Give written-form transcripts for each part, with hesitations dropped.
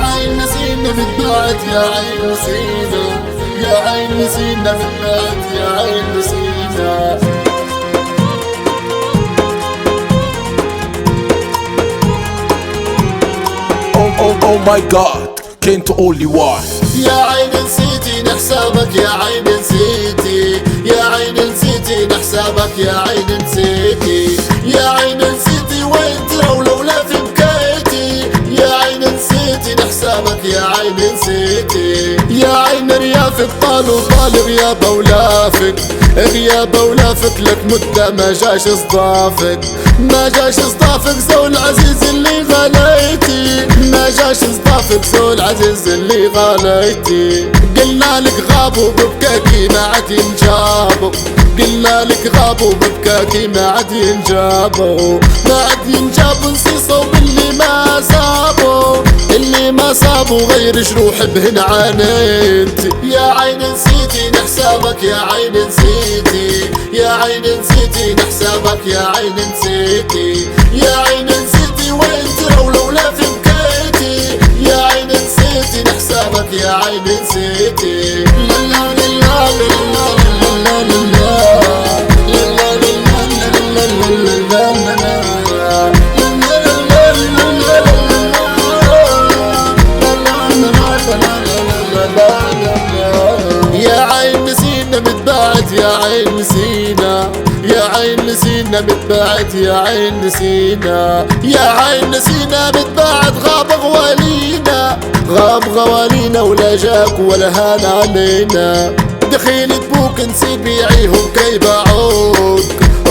عين نسينا بالبعد يا عين نسينا، يا عين نسينا بالبعد يا عين نسينا. Oh my God, كنت only one. يا عين نسيتي نحسابك يا عين نسيتي، يا عين نسيتي نحسابك يا عين نسيتي، يا عين نسيتي وين ترى ولولا في بكايتي، يا عين نسيتي نحسابك يا عين نسيتي. يا عين ريافك طالوا طال غيابه ولافك، غيابه ولافك لك مدة ما جاش صدافك، ما جاش صدافك زول عزيز اللي غاليتي، ما جاش صدافك زول عزيز اللي غاليتي. قلنا لك غابوا ببكاكي ما عاد ينجابوا، قلنا لك غابوا ببكاكي ما عاد ينجابوا، ما عاد ينجابوا نصيصوا باللي ما صابوا، اللي ما صابوا غير جروح بهن عانيت. يا عين نسيتي نحسابك يا عين نسيتي، يا عين نسيتي نحسابك يا عين نسيتي، يا عين نسيتي وين ترى ولولا في بكايتي، يا عين نسيتي نحسابك يا عين نسيتي. لا لا لا لا لا لا يا عين نسينا متباعد يا عين نسينا، يا عين نسينا متباعد يا عين نسينا، يا عين نسينا متباعد غاب غوالينا، غاب غوالينا ولا جاك ولا هان علينا. دخيل بوك نسي بيعيهم كي باعوك،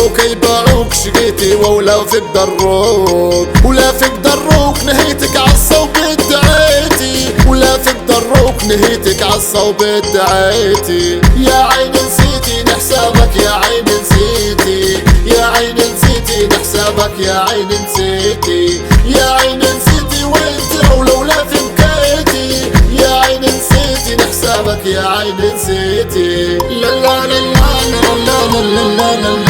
وكي باعوك شقيتي ولا فيك دروك، ولا فيك دروك نهيتك عالصوب ادعيتي، ولا فيك دروك نهيتك عالصوب ادعيتي. يا عين نسيتي نحسابك يا عين نسيتي، يا عين نسيتي نحسابك يا عين نسيتي، يا عين نسيتي وين ترى ولولا في بكايتي، يا عين نسيتي نحسابك يا عين نسيتي. لا لا لا لا لا لا لا لا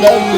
la